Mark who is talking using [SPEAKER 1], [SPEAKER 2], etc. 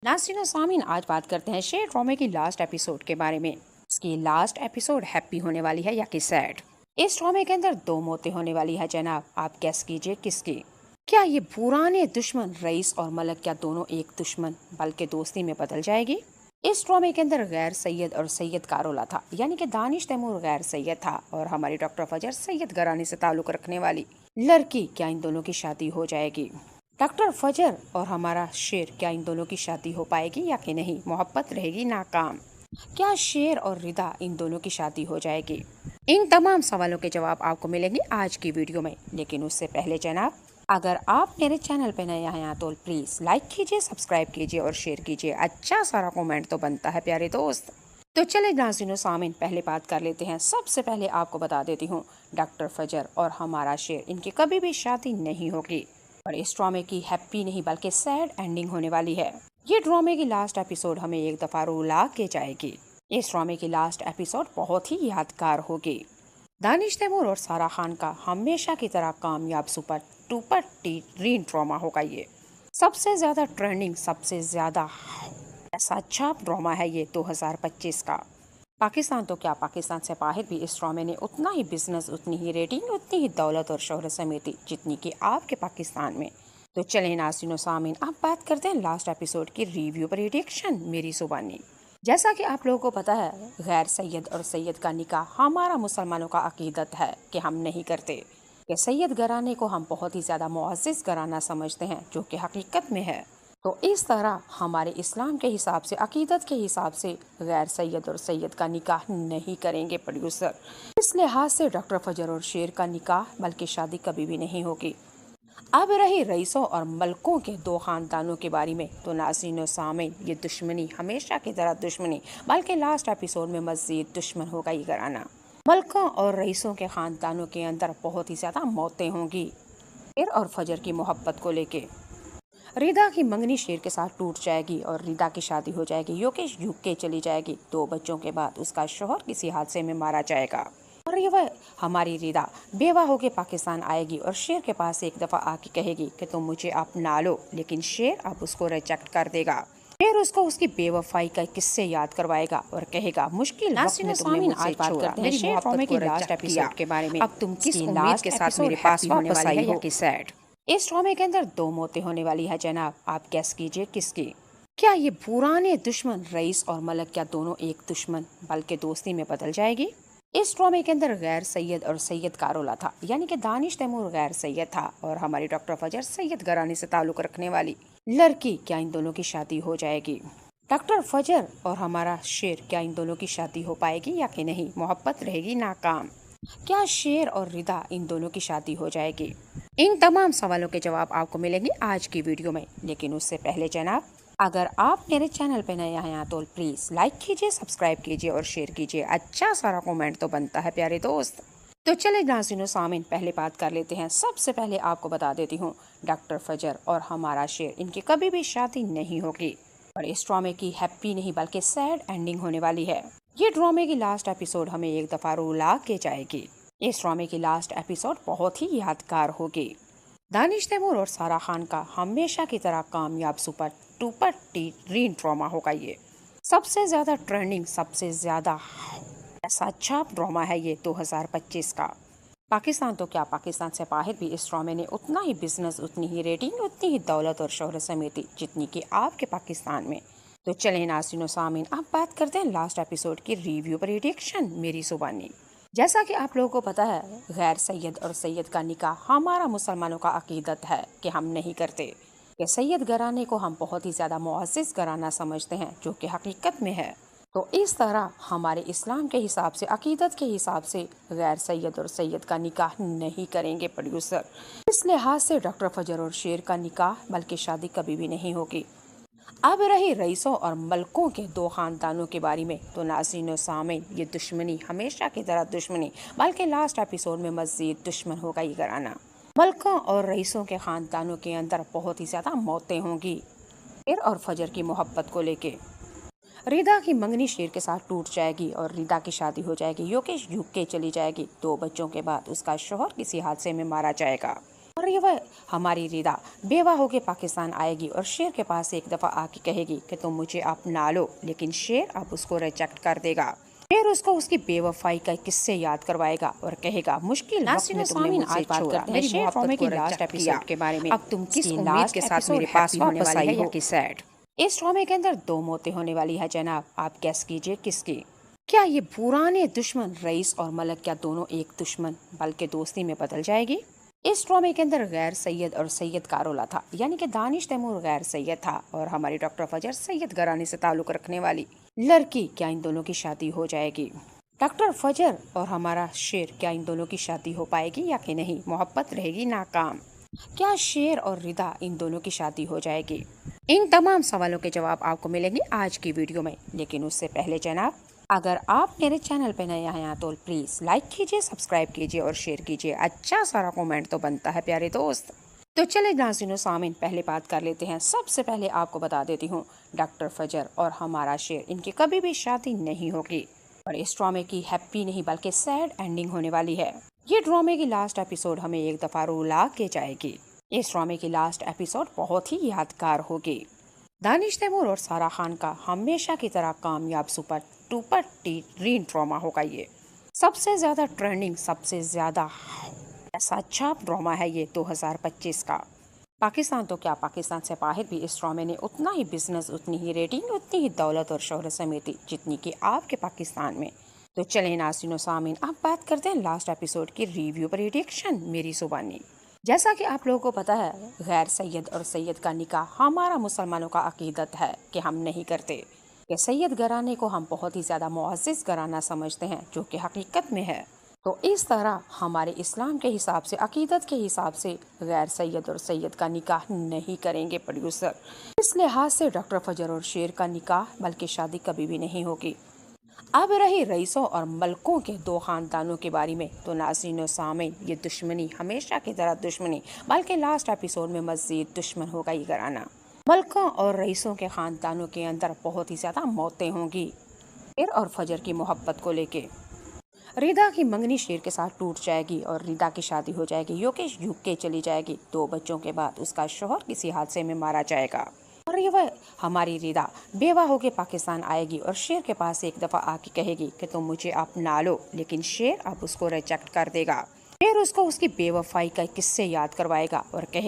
[SPEAKER 1] नाज़रीन और सामीन, आज बात करते हैं शेर ड्रामे की लास्ट एपिसोड के बारे में। इसकी लास्ट एपिसोड हैप्पी होने वाली है या कि सैड। इस ड्रामे के अंदर दो मौतें होने वाली है जनाब, आप गैस कीजिए किसकी। क्या ये पुराने दुश्मन रईस और मलक, क्या दोनों एक दुश्मन बल्कि दोस्ती में बदल जाएगी। इस ड्रामे के अंदर गैर सैयद और सैयद कारोला था, यानी कि दानिश तैमूर गैर सैयद था और हमारी डॉक्टर फजर सैयद घराने से ताल्लुक रखने वाली लड़की। क्या इन दोनों की शादी हो जाएगी। डॉक्टर फजर और हमारा शेर, क्या इन दोनों की शादी हो पाएगी या कि नहीं, मोहब्बत रहेगी नाकाम। क्या शेर और रिदा, इन दोनों की शादी हो जाएगी। इन तमाम सवालों के जवाब आपको मिलेंगे आज की वीडियो में। लेकिन उससे पहले जनाब, अगर आप मेरे चैनल पे नए हैं तो प्लीज लाइक कीजिए, सब्सक्राइब कीजिए और शेयर कीजिए। अच्छा सारा कमेंट तो बनता है प्यारे दोस्त। तो चले नाज़रीन सामीन, पहले बात कर लेते हैं। सबसे पहले आपको बता देती हूँ, डॉक्टर फजर और हमारा शेर, इनकी कभी भी शादी नहीं होगी और इस ड्रामे की हैप्पी नहीं बल्कि सैड एंडिंग होने वाली है। ये ड्रामे की लास्ट एपिसोड हमें एक दफा रुला के जाएगी। इस ड्रामे की लास्ट एपिसोड बहुत ही यादगार होगी। दानिश तैमूर और सारा खान का हमेशा की तरह कामयाब सुपर डुपर टीन ड्रामा होगा ये। सबसे ज्यादा ट्रेंडिंग, सबसे ज्यादा ऐसा अच्छा ड्रामा है ये 2025 का। पाकिस्तान तो क्या, पाकिस्तान से बाहर भी इस ड्रामे ने उतना ही बिजनेस, उतनी ही रेटिंग, उतनी ही दौलत और शोहरत समेटी जितनी कि आपके पाकिस्तान में। तो चलें नाज़रीन सामीन, अब बात करते हैं लास्ट एपिसोड की रिव्यू पर रिएक्शन मेरी जुबानी। जैसा कि आप लोगों को पता है, गैर सैयद और सैयद का निकाह हमारा मुसलमानों का अकीदत है कि हम नहीं करते। कि सैयद घराने को हम बहुत ही ज़्यादा मुअज़्ज़ज़ घराना समझते हैं, जो कि हकीकत में है। तो इस तरह हमारे इस्लाम के हिसाब से, अकीदत के हिसाब से गैर सैयद और सैयद का निकाह नहीं करेंगे प्रोड्यूसर। इस लिहाज से डॉक्टर फजर और शेर का निकाह बल्कि शादी कभी भी नहीं होगी। अब रही रईसों और मलकों के दो खानदानों के बारे में, तो नाज़रीन सामीन, ये दुश्मनी हमेशा की तरह दुश्मनी बल्कि लास्ट एपिसोड में मज़ीद दुश्मन होगा ये घराना। मलकों और रईसों के खानदानों के अंदर बहुत ही ज़्यादा मौतें होंगी शेर और फजर की मोहब्बत को लेके। रिदा की मंगनी शेर के साथ टूट जाएगी और रिदा की शादी हो जाएगी, योगेश यूके चली जाएगी। 2 बच्चों के बाद उसका शौहर किसी हादसे में मारा जाएगा और ये वह हमारी रिदा बेवा होके पाकिस्तान आएगी और शेर के पास एक दफा आके कहेगी कि तुम मुझे अपना लो, लेकिन शेर अब उसको रिजेक्ट कर देगा। शेर उसको उसकी बेवफाई का किस्से याद करवाएगा और कहेगा, मुश्किल वक्त में तुमने मुझसे छोड़ा, मेरी मोहब्बत को लास्ट एपिसोड के बारे में। अब तुम किस उम्मीद के साथ मेरे पास वापस आई हो कि सैड। इस ड्रामे के अंदर 2 मौतें होने वाली है जनाब, आप गैस कीजिए किसकी। क्या ये पुराने दुश्मन रईस और मलक, क्या दोनों एक दुश्मन बल्कि दोस्ती में बदल जाएगी। इस ड्रामे के अंदर गैर सैयद और सैयद कारोला था, यानी कि दानिश तैमूर गैर सैयद था और हमारी डॉक्टर फजर सैयद घराने से ताल्लुक रखने वाली लड़की। क्या इन दोनों की शादी हो जाएगी। डॉक्टर फजर और हमारा शेर, क्या इन दोनों की शादी हो पाएगी या कि नहीं, मोहब्बत रहेगी नाकाम। क्या शेर और रिदा, इन दोनों की शादी हो जाएगी। इन तमाम सवालों के जवाब आपको मिलेंगे आज की वीडियो में। लेकिन उससे पहले जनाब, अगर आप मेरे चैनल पे नए हैं तो प्लीज लाइक कीजिए, सब्सक्राइब कीजिए और शेयर कीजिए। अच्छा सारा कमेंट तो बनता है प्यारे दोस्त। तो चले नाज़रीन सामीन, पहले बात कर लेते हैं। सबसे पहले आपको बता देती हूँ, डॉक्टर फजर और हमारा शेर, इनकी कभी भी शादी नहीं होगी और इस ड्रामे की हैप्पी नहीं बल्कि सैड एंडिंग होने वाली है। ये ड्रामे की लास्ट एपिसोड हमें एक दफा रुला के जाएगी। इस ड्रामे की लास्ट एपिसोड बहुत ही यादगार होगी। दानिश तैमूर और सारा खान का हमेशा की तरह कामयाब सुपर डुपर टीन ड्रामा होगा ये। सबसे ज्यादा ट्रेंडिंग, सबसे ज्यादा ऐसा अच्छा ड्रामा है ये 2025 का। पाकिस्तान तो क्या, पाकिस्तान से बाहर भी इस ड्रामे ने उतना ही बिजनेस, उतनी ही रेटिंग, उतनी ही दौलत और शोहरत समेटी जितनी कि आपके पाकिस्तान में। तो चलें नाज़रीन सामीन, अब बात करते हैं लास्ट एपिसोड की रिव्यू पर रिएक्शन मेरी जुबानी। जैसा कि आप लोगों को पता है, गैर सैयद और सैयद का निकाह हमारा मुसलमानों का अकीदत है कि हम नहीं करते। कि सैयद घराने को हम बहुत ही ज़्यादा मुअज़्ज़ज़ घराना समझते हैं, जो कि हकीकत में है। तो इस तरह हमारे इस्लाम के हिसाब से, अकीदत के हिसाब से गैर सैयद और सैयद का निकाह नहीं करेंगे प्रोड्यूसर। इस लिहाज से डॉक्टर फजर और शेर का निकाह बल्कि शादी कभी भी नहीं होगी। अब रही रईसों और मलकों के दो खानदानों के बारे में, तो नाज़रीन सामीन, ये दुश्मनी हमेशा की तरह दुश्मनी बल्कि लास्ट एपिसोड में मज़ीद दुश्मन होगा ये घराना। मलकों और रईसों के खानदानों के अंदर बहुत ही ज़्यादा मौतें होंगी शेर और फजर की मोहब्बत को लेके। रिदा की मंगनी शेर के साथ टूट जाएगी और रिदा की शादी हो जाएगी, योगेश यूके चली जाएगी। 2 बच्चों के बाद उसका शौहर किसी हादसे में मारा जाएगा और ये वह हमारी रिदा बेवा होके पाकिस्तान आएगी और शेर के पास एक दफा आके कहेगी कि तुम मुझे अपना लो, लेकिन शेर अब उसको रिजेक्ट कर देगा। शेर उसको उसकी बेवफाई का किस्से याद करवाएगा और कहेगा मुश्किल वक्त में तुमने मुझसे छोड़ा, मेरी मोहब्बत को लास्ट एपिसोड के बारे में अब तुम किस उम्मीद के साथ मेरे पास वापस आई हो कि सैड। इस ड्रामे के अंदर दो मौतें होने वाली है जनाब, आप गेस कीजिए किसकी। क्या ये पुराने दुश्मन रईस और मलक क्या दोनों एक दुश्मन बल्कि दोस्ती में बदल जाएगी। इस ड्रामे के अंदर गैर सैयद और सैयद कारोला था, यानी कि दानिश तैमूर गैर सैयद था और हमारी डॉक्टर फजर सैयद घराने से ताल्लुक रखने वाली लड़की। क्या इन दोनों की शादी हो जाएगी। डॉक्टर फजर और हमारा शेर, क्या इन दोनों की शादी हो पाएगी या कि नहीं, मोहब्बत रहेगी नाकाम। क्या शेर और रिदा इन दोनों की शादी हो जाएगी। इन तमाम सवालों के जवाब आपको मिलेंगे आज की वीडियो में, लेकिन उससे पहले जनाब अगर आप मेरे चैनल पे नए आए हैं तो प्लीज लाइक कीजिए, सब्सक्राइब कीजिए और शेयर कीजिए। अच्छा सारा कमेंट तो बनता है प्यारे दोस्त। तो चले नाज़रीन सामीन, पहले बात कर लेते हैं। सबसे पहले आपको बता देती हूँ, डॉक्टर फजर और हमारा शेर, इनकी कभी भी शादी नहीं होगी और इस ड्रामे की हैप्पी नहीं बल्कि सैड एंडिंग होने वाली है। ये ड्रामे की लास्ट एपिसोड हमें एक दफा रुला के जाएगी। इस ड्रामे की लास्ट एपिसोड बहुत ही यादगार होगी। दानिश तैमूर और सारा खान का हमेशा की तरह कामयाब सुपर डुपर टीन ड्रामा होगा। ये सबसे ज्यादा ट्रेंडिंग, सबसे ज्यादा ऐसा अच्छा ड्रामा है ये 2025 का। पाकिस्तान तो क्या, पाकिस्तान से बाहर भी इस ड्रामे ने उतना ही बिजनेस, उतनी ही रेटिंग, उतनी ही दौलत और शोहरत समेटी जितनी कि आपके पाकिस्तान में। तो चले नाज़रीन सामीन, अब बात करते हैं लास्ट एपिसोड की रिव्यू प्रेडिक्शन मेरी जुबानी। जैसा कि आप लोगों को पता है, गैर सैयद और सैयद का निकाह हमारा मुसलमानों का अकीदत है कि हम नहीं करते, कि सैयद घराने को हम बहुत ही ज़्यादा मुअज़्ज़ज़ घराना समझते हैं, जो कि हकीकत में है। तो इस तरह हमारे इस्लाम के हिसाब से, अकीदत के हिसाब से गैर सैयद और सैयद का निकाह नहीं करेंगे प्रोड्यूसर। इस लिहाज से डॉक्टर फजर और शेर का निकाह बल्कि शादी कभी भी नहीं होगी। अब रही रईसों और मलकों के दो खानदानों के बारे में, तो नाज़रीन सामीन, ये दुश्मनी हमेशा की तरह दुश्मनी बल्कि लास्ट एपिसोड में मज़ीद दुश्मन होगा ये घराना। मलकों और रईसों के खानदानों के अंदर बहुत ही ज्यादा मौतें होंगी शेर और फजर की मोहब्बत को लेके। रिदा की मंगनी शेर के साथ टूट जाएगी और रिदा की शादी हो जाएगी, योगेश यूके चली जाएगी। 2 बच्चों के बाद उसका शौहर किसी हादसे में मारा जाएगा और ये वह हमारी रिदा बेवा होके पाकिस्तान आएगी और शेर के पास एक दफा आके कहेगी कि तुम मुझे अपना लो, लेकिन शेर अब उसको रिजेक्ट कर देगा। शेर उसको उसकी बेवफाई का किस्से याद करवाएगा और कहे